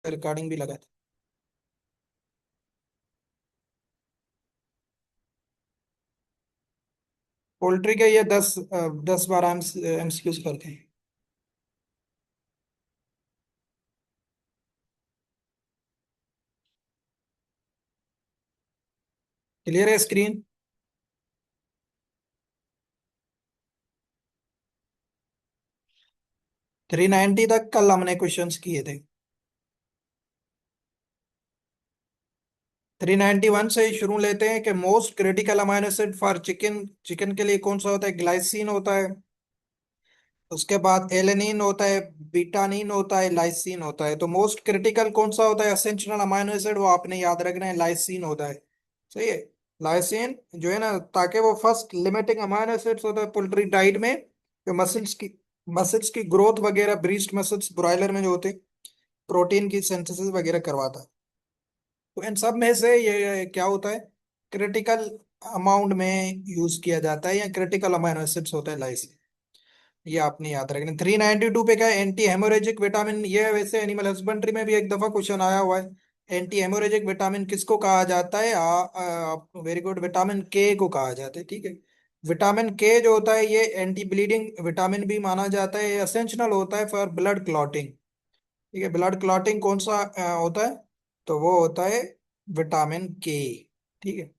Recording भी लगा था। पोल्ट्री के ये 10-12 एमसीक्यूज करते हैं। क्लियर है स्क्रीन? 390 तक कल हमने क्वेश्चंस किए थे। 391 से ही शुरू लेते हैं कि most critical amino acid for chicken. Chicken के लिए कौन सा होता है? ग्लाइसिन होता है। उसके बाद एलेनिन होता है, बीटानिन होता है, लाइसिन होता है। तो मोस्ट क्रिटिकल कौन सा होता है एसेंशियल अमाइनो एसिड? वो आपने याद रखना है, लाइसिन होता है। सही है। लाइसिन जो है ना, ताकि वो फर्स्ट लिमिटिंग अमाइनो एसिड्स होता है पोल्ट्री डाइट में, जो मसल्स की ग्रोथ वगैरह, ब्रीस्ट मसल्स ब्रॉयलर में जो होते हैं, प्रोटीन की सिंथेसिस वगैरह करवाता है। तो इन सब में से ये क्या होता है? क्रिटिकल अमाउंट में यूज किया जाता है, या क्रिटिकल अमाइनो एसिड्स होता है लाइसिन। ये आपने याद रखना। 392 पे क्या है? Anti haemorrhagic vitamin. ये वैसे एनिमल हस्बेंड्री में भी एक दफा क्वेश्चन आया हुआ है। एंटी हेमोरेजिक विटामिन किसको कहा जाता है? वेरी गुड, विटामिन के को कहा जाता है। ठीक है। विटामिन के जो होता है ये एंटी ब्लीडिंग विटामिन भी माना जाता है। ये असेंशियल होता है फॉर ब्लड क्लॉटिंग। ठीक है। ब्लड क्लॉटिंग कौन सा होता है? तो वो होता है विटामिन के। ठीक है।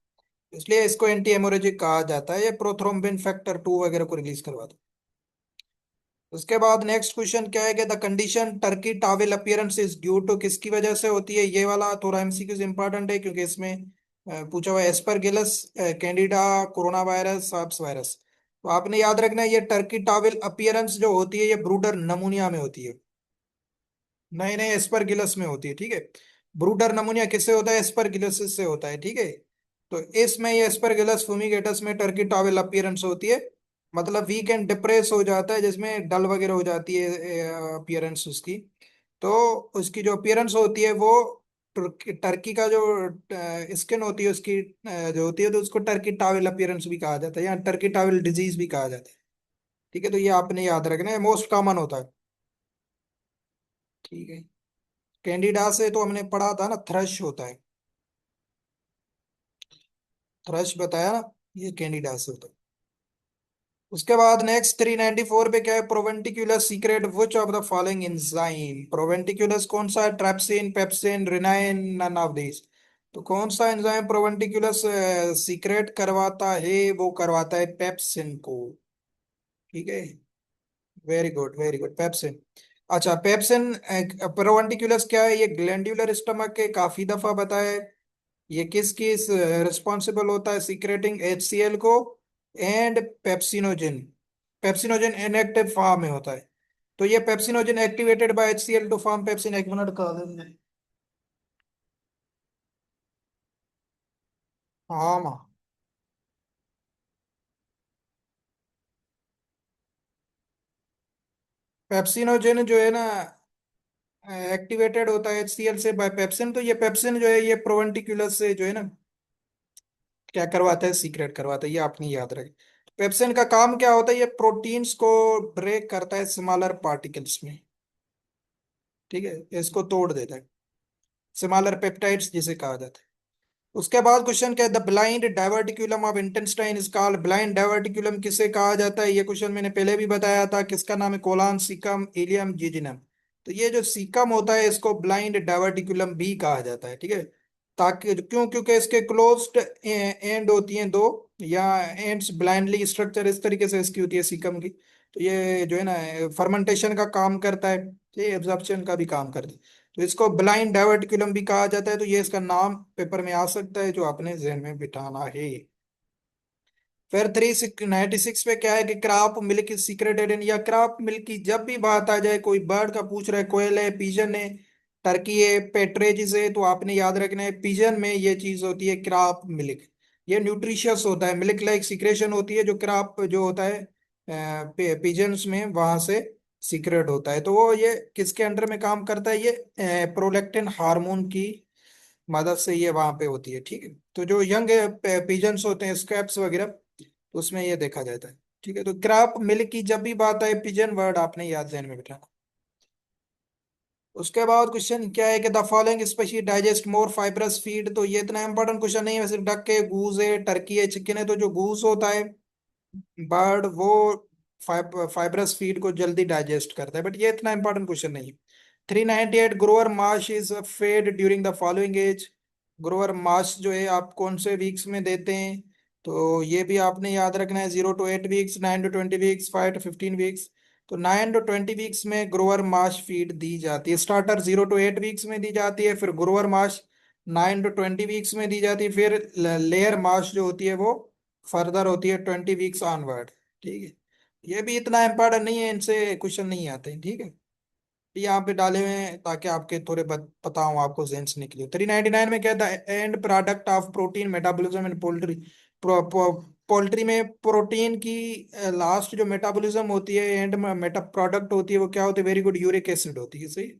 इसलिए इसको एंटी हेमोरेजिक कहा जाता है। ये प्रोथ्रोम्बिन फैक्टर 2 वगैरह को रिलीज करवाता है। उसके बाद नेक्स्ट क्वेश्चन क्या है कि the condition turkey towel appearance is due to, किसकी वजह से होती है? ये वाला थोड़ा एमसीक्यूज इंपॉर्टेंट है, क्योंकि इसमें पूछा हुआ है aspergillus, candida, corona virus, SARS virus. तो आपने याद रखना है, ये टर्की टाविल अपीयरेंस जो होती है ये ब्रूडर नमूनिया में होती है। नहीं नहीं, एस्परगिलस में होती है। ठीक है। ब्रूडर नमूनिया किससे होता है? एस्परगिलस से होता है। ठीक है। तो इसमें ये एस्परगिलस फूमिगेटस में टर्की टावेल अपीयरेंस होती है। मतलब वीक एंड डिप्रेस हो जाता है, जिसमें डल वगैरह हो जाती है अपीयरेंस उसकी। तो उसकी जो अपीयरेंस होती है वो टर्की का जो स्किन होती है उसकी जो होती है, तो उसको टर्की टावेल अपीयरेंस भी कहा जाता है, या टर्की टावेल डिजीज भी कहा जाता है। ठीक है। तो ये आपने याद रखना है, मोस्ट कॉमन होता है। ठीक है। कैंडिडा से तो हमने पढ़ा था ना, थ्रश होता है। थ्रश बताया ना, ये कैंडिडा से होता है। उसके बाद नेक्स्ट 394 पे क्या है? Proventriculus secrete which of the following enzyme. Proventriculus कौन सा है? Trypsin, pepsin, rennin, none of this. तो कौन सा एंजाइम प्रोवेंटिकुलस सीक्रेट करवाता है? वो करवाता है पेप्सिन को। ठीक है। Very good very good, pepsin. अच्छा, पेप्सिन प्रोवेंटिकुलस क्या है? ये ग्लैंड्यूलर स्टमक के काफी दफा बताया है। ये किस किस रिस्पॉन्सिबल होता है सीक्रेटिंग एचसीएल को? And pepsinogen. Pepsinogen inactive form में होता है। तो ये pepsinogen activated by HCL to form pepsin. एक मिनट का देंगे। हाँ माँ। पेप्सिनोजन जो है ना, एक्टिवेटेड होता है एचसीएल से बाय पेप्सिन। तो ये पेप्सिन जो है ये प्रोवेंटिकुलस से जो है ना, क्या करवाता है? सीक्रेट करवाता है। ये आपने याद रखें। पेप्सिन का काम क्या होता है? ये प्रोटीन्स को ब्रेक करता है स्मॉलर पार्टिकल्स में। ठीक है। इसको तोड़ देता है, स्मॉलर पेप्टाइड्स जिसे कहा जाता है। उसके बाद क्वेश्चन क्या है? The blind diverticulum of intestine is called. Blind diverticulum किसे कहा जाता है? ये क्वेश्चन मैंने पहले भी बताया था। किसका नाम है? Colon, caecum, ileum, jejunum. तो ये जो सीकम होता है इसको ब्लाइंड डाइवर्टिकुलम भी कहा जाता है। ठीक है। ताकि क्यों? क्योंकि इसके क्लोज्ड एंड होती हैं दो, या एंड्स ब्लाइंडली स्ट्रक्चर इस तरीके से इसकी होती है सीकम की। तो ये जो है ना, फर्मेंटेशन का काम करता है, ये एब्जॉर्प्शन का भी काम करता है। तो इसको ब्लाइंड डाइवर्टिकुलम भी कहा जाता है। तो ये इसका नाम पेपर में आ सकता है, जो आपने जहन में बिठाना है। फिर 396 पे क्या है कि क्रॉप मिल्क सीक्रेट एडेन, या क्रॉप मिल्क की जब भी बात आ जाए, कोई बर्ड का पूछ रहा है, कोयल है, पिजन है, टर्की है, पेट्रेजिस है, तो आपने याद रखना है पिजन में ये चीज होती है क्रॉप मिल्क। ये न्यूट्रिशियस होता है, मिल्क लाइक सिक्रेशन होती है जो क्रॉप जो होता है पिजन्स में, वहां से सीक्रेट होता है। तो वो ये किसके अंडर में काम करता है? ये प्रोलैक्टिन हार्मोन की मदद से ये वहां पे होती है। ठीक है। तो जो यंग पिजन्स होते हैं, स्क्रैप्स वगैरह, तो उसमें ये देखा जाता है। ठीक है। तो क्रॉप मिल्क की जब भी बात आए, पिजन वर्ड आपने याद ध्यान में बिठाना। उसके बाद क्वेश्चन क्या है कि the following species digest more fibrous feed. तो ये इतना इंपॉर्टेंट क्वेश्चन नहीं है वैसे। डक है, गूज है, टर्की है, चिकन है। तो जो गूज होता है बर्ड, वो फाइब्रस फीड को जल्दी डाइजेस्ट करता है, बट ये इतना इंपॉर्टेंट क्वेश्चन नहीं है। 398 grower mash is fed during the following age. Grower mash जो है आप कौन से वीक्स में देते हैं? तो ये भी आपने याद रखना है। 0 to 8 weeks, 9 to 20 weeks, 5 to 15 weeks. तो 9 to 20 वीक्स में ग्रोअर माश फीड दी जाती है। स्टार्टर 0 to 8 वीक्स में दी जाती है, फिर ग्रोअर माश 9 to 20 वीक्स में दी जाती है, फिर लेयर माश जो होती है वो फर्दर होती है 20 वीक्स ऑनवर्ड। ठीक है, ये भी इतना इम्पोर्टेंट नहीं है, इनसे क्वेश्चन नहीं आते हैं। ठीक है, यहाँ पे डाले हुए हैं ताकि आपके थोड़े पता हो आपको, जेन से निकले। 399 में क्या था? And product of protein metabolism in poultry. Poultry में प्रोटीन की लास्ट जो मेटाबॉलिज्म होती है, एंड मेटा प्रोडक्ट होती है, वो क्या होती है? वेरी गुड, यूरिक एसिड होती है। सही।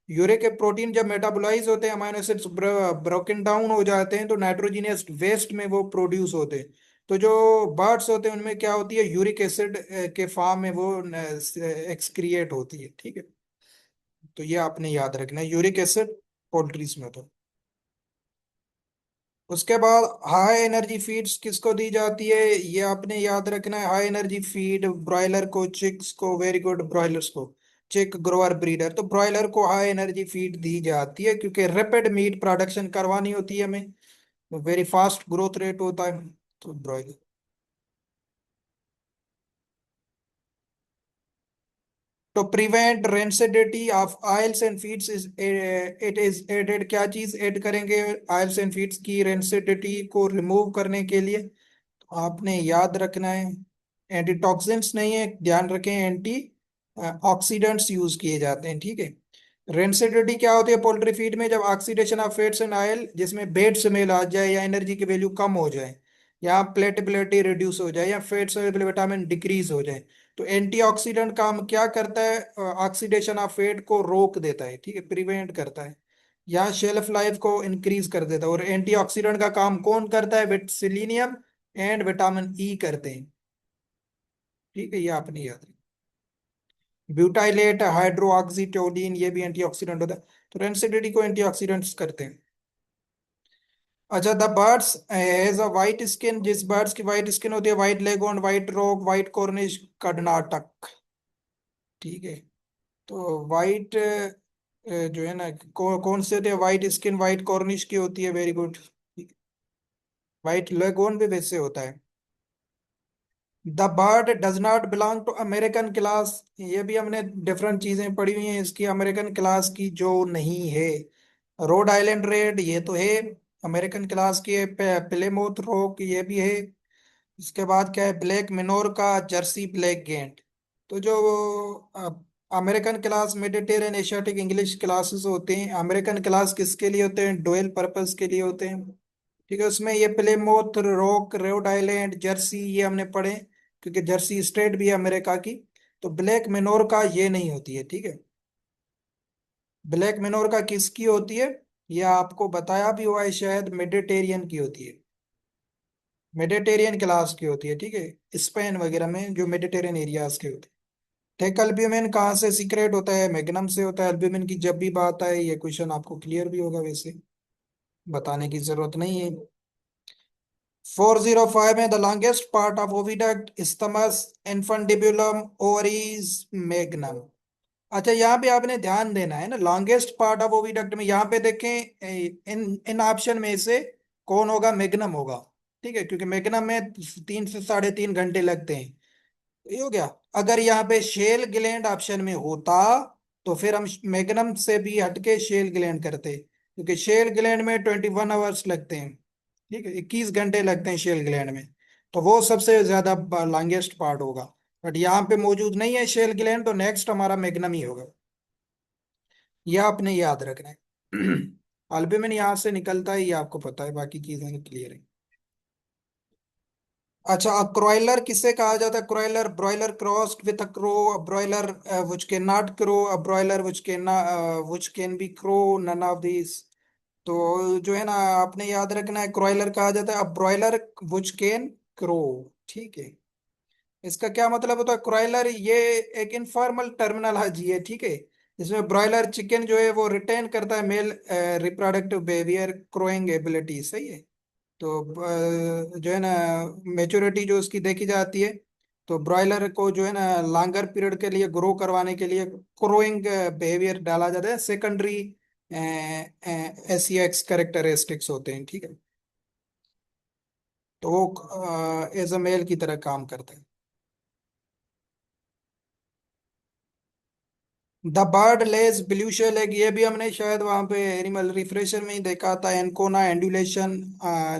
यूरिक प्रोटीन जब मेटाबोलाइज होते हैं, अमाइनो एसिड्स ब्रोकन डाउन हो जाते हैं, तो नाइट्रोजीनियस वेस्ट में वो प्रोड्यूस होते हैं। तो जो बर्ड्स होते हैं उनमें क्या होती है? यूरिक एसिड के फॉर्म में वो एक्सक्रिएट होती है। ठीक है, तो ये आपने याद रखना है, यूरिक एसिड पोल्ट्रीज में होता है। उसके बाद हाई एनर्जी फीड्स किसको दी जाती है? ये आपने याद रखना है। हाई एनर्जी फीड ब्रॉयलर को, चिक्स को, वेरी गुड, ब्रॉयलर्स को। चिक ग्रोअर ब्रीडर, तो ब्रॉयलर को हाई एनर्जी फीड दी जाती है क्योंकि रैपिड मीट प्रोडक्शन करवानी होती है हमें, वेरी फास्ट ग्रोथ रेट होता है। तो ब्रॉयलर। तो prevent rancidity of oils and feeds is it is added. क्या चीज ऐड करेंगे आयल्स एंड फीड्स की रेंसिडिटी को रिमूव करने के लिए? आपने याद रखना है, एंटीटॉक्सिन्स नहीं है, ध्यान रखें, एंटी ऑक्सीडेंट्स यूज किए जाते हैं। ठीक है। रेंसिडिटी क्या होती है पोल्ट्री फीड में? जब oxidation of fats and oil, जिसमें बेड स्मेल आ जाए या एनर्जी की वैल्यू कम हो जाए या प्लेटेबिलिटी रिड्यूस हो जाए या फैट सॉल्युबल विटामिन डिक्रीज हो जाए। तो एंटीऑक्सीडेंट काम क्या करता है? ऑक्सीडेशन ऑफ फैट को रोक देता है। ठीक है, प्रिवेंट करता है, या शेल्फ लाइफ को इंक्रीज कर देता है। और एंटीऑक्सीडेंट का काम कौन करता है? सेलिनियम एंड विटामिन ई करते हैं। ठीक है, ये आपने याद रखना। ब्यूटाइलेट हाइड्रोक्सीटोलिन, ये भी एंटीऑक्सीडेंट होता है। तो रेंसिडिटी को एंटीऑक्सीडेंट्स करते हैं। अच्छा, the birds has a white skin. जिस बर्ड्स की वाइट स्किन होती है, white lagoon, white rock, white Cornish, Karnataka. ठीक है, तो वाइट जो है ना, कौन से होते हैं? वाइट स्किन वाइट कॉर्निश की होती है, वेरी गुड। वाइट लेगोन भी वैसे होता है। The bird does not belong to American class. ये भी हमने डिफरेंट चीजें पढ़ी हुई हैं इसकी, अमेरिकन क्लास की जो नहीं है। रोड आइलैंड रेड, ये तो है अमेरिकन क्लास की है। प्लेमोथ रॉक, ये भी है। इसके बाद क्या है? ब्लैक मिनोर का, जर्सी ब्लैक गेंट। तो जो American class Mediterranean Asiatic English classes होते हैं, अमेरिकन क्लास किसके लिए होते हैं? डोयल पर्पस के लिए होते हैं। ठीक है, उसमें ये प्लेमोथ रॉक, रोड आइलैंड, जर्सी, ये हमने पढ़े क्योंकि जर्सी स्टेट भी है अमेरिका की। तो ब्लैक मिनोर का ये नहीं होती है। ठीक है, ब्लैक मिनोर का किसकी होती है? ये आपको बताया भी हुआ है शायद, मेडिटेरियन की होती है। मेडिटेरियन क्लास की होती है। ठीक है, स्पेन वगैरह में जो मेडिटेरियन एरियाज के होते हैं। टेक अल्ब्यूमिन कहाँ से सीक्रेट होता है? मैग्नम से होता है। अल्ब्यूमिन की जब भी बात आए, ये क्वेश्चन आपको क्लियर भी होगा वैसे, बताने की जरूरत नहीं है। 405 में the longest part of oviduct, isthmus, infundibulum, ovaries, magnum. अच्छा, यहाँ पे आपने ध्यान देना है ना, लॉन्गेस्ट पार्ट ऑफ ओविडक्ट में यहाँ पे देखें, इन इन ऑप्शन में से कौन होगा? मैग्नम होगा। ठीक है, क्योंकि मैग्नम में 3 से 3.5 घंटे लगते हैं। ये हो गया। अगर यहाँ पे शेल ग्लैंड ऑप्शन में होता तो फिर हम मैग्नम से भी हटके शेल ग्लैंड करते, क्योंकि शेल ग्लैंड में 21 आवर्स लगते हैं। ठीक है, 21 घंटे लगते हैं शेल ग्लैंड में। तो वो सबसे ज्यादा लॉन्गेस्ट पार्ट होगा। बट यहाँ पे मौजूद नहीं है शेल ग्लैंड, तो नेक्स्ट हमारा मैग्नम ही होगा। ये आपने याद रखना है। अल्ब्यूमिन यहाँ से निकलता है, ये आपको पता है, बाकी चीजें क्लियर है। अच्छा, अब क्रोइलर किसे कहा जाता है? Kroiler, broiler crossed with a crow, broiler which can not crow, a broiler which can be crow, none of this. तो जो है ना, आपने याद रखना है, क्रोइलर कहा जाता है अब ब्रॉयलर व्हिच कैन क्रो। ठीक है, इसका क्या मतलब होता है? क्रोइलर ये एक इनफॉर्मल टर्मिनोलॉजी है। ठीक है, इसमें ब्रॉयलर चिकन जो है वो रिटेन करता है male reproductive behaviour, crowing ability, सही है। तो जो है ना मेच्योरिटी जो उसकी देखी जाती है, तो ब्रॉयलर को जो है ना लॉन्गर पीरियड के लिए ग्रो करवाने के लिए क्रोइंग बिहेवियर डाला जाता है, सेकेंडरी SEX कैरेक्टरिस्टिक्स होते हैं, ठीक है। तो वो एज अ मेल की तरह काम करते हैं। The bird lays blue shell egg, ये भी हमने शायद वहां पे एनिमल रिफ्रेशर में ही देखा था। एनकोना एंडुलेशन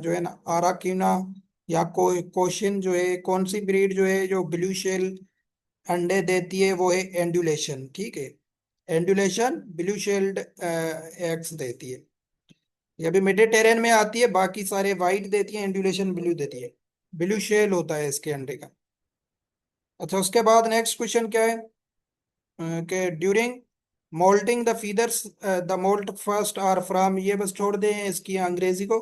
जो है ना आराकिना या कोशिन जो है, कौन सी ब्रीड जो है जो ब्लू शेल अंडे देती है, वो है एंडुलेशन, ठीक है। एंडुलेशन ब्लू शेल्ड एग्स देती है। ये भी मेडिटेरेन में आती है, बाकी सारे वाइट देती है, एंडुलेशन ब्लू देती है। ब्लू शेल होता है इसके अंडे का। अच्छा, उसके बाद नेक्स्ट क्वेश्चन क्या है कि during moulting the feathers the moult first are from, ये बस छोड़ दें इसकी अंग्रेजी को।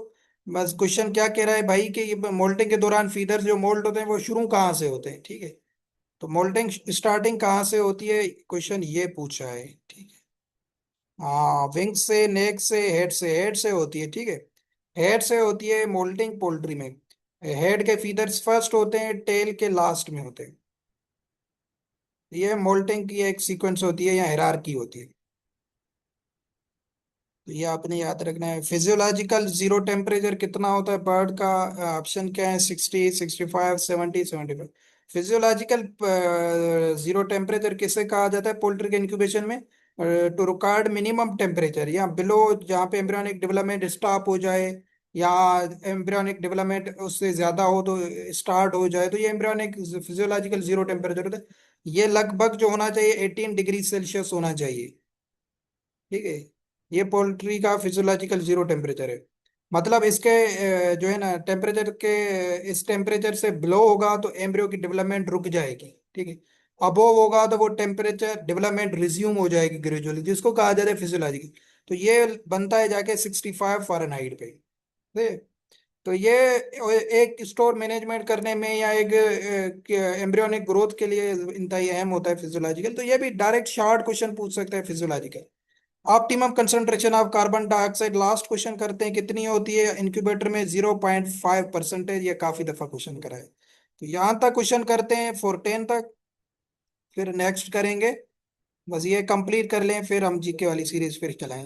बस क्वेश्चन क्या कह रहा है भाई कि ये मोल्टिंग के दौरान फीदर्स जो मोल्ट होते हैं वो शुरू कहाँ से होते हैं, ठीक है। तो मोल्टिंग स्टार्टिंग कहाँ से होती है, क्वेश्चन ये पूछा है, ठीक है। हाँ, विंग से, नेक से, हेड से, हेड से होती है, ठीक है। हेड से होती है मोल्टिंग पोल्ट्री में। हेड के फीदर्स फर्स्ट होते हैं, टेल के लास्ट में होते हैं। ये मोल्टिंग की एक सीक्वेंस होती है या हायरार्की होती है। तो ये आपने याद रखना है। फिजियोलॉजिकल जीरो टेम्परेचर कितना होता है बर्ड का, ऑप्शन क्या है, 60, 65, 70, 75। फिजियोलॉजिकल जीरो टेम्परेचर किसे कहा जाता है पोल्ट्री के इंक्यूबेशन में, टू रिकॉर्ड मिनिमम टेम्परेचर या बिलो, जहाँ पे एम्ब्रियोनिक डेवलपमेंट स्टॉप हो जाए, या एम्ब्रियोनिक डेवलपमेंट उससे ज्यादा हो तो स्टार्ट हो जाए, तो ये एम्ब्रियोनिक फिजियोलॉजिकल जीरो टेम्परेचर होता है। ये लगभग जो होना चाहिए 18 डिग्री सेल्सियस होना चाहिए, ठीक है। ये पोल्ट्री का फिजियोलॉजिकल जीरो टेम्परेचर है। मतलब इसके जो है ना टेम्परेचर के, इस टेम्परेचर से बिलो होगा तो एम्ब्रियो की डेवलपमेंट रुक जाएगी, ठीक है। अबोव होगा तो वो टेम्परेचर डेवलपमेंट रिज्यूम हो जाएगी ग्रेजुअली, जिसको कहा जाता है फिजियोलॉजिकल। तो ये बनता है जाके 65 फ़ारेनहाइट पे, ठीक है। तो ये एक स्टोर मैनेजमेंट करने में या एक एम्ब्रियोनिक ग्रोथ के लिए इंतहाई अहम होता है फिजियोलॉजिकल। तो ये भी डायरेक्ट शॉर्ट क्वेश्चन पूछ सकते हैं physiological. Optimum concentration of carbon dioxide, last question करते हैं, कितनी होती है इंक्यूबेटर में, 0.5%। ये काफी दफा क्वेश्चन करा है। तो यहां तक क्वेश्चन करते हैं 410 तक, फिर नेक्स्ट करेंगे। बस ये कंप्लीट कर लें, फिर हम जीके वाली सीरीज फिर चलाएंगे।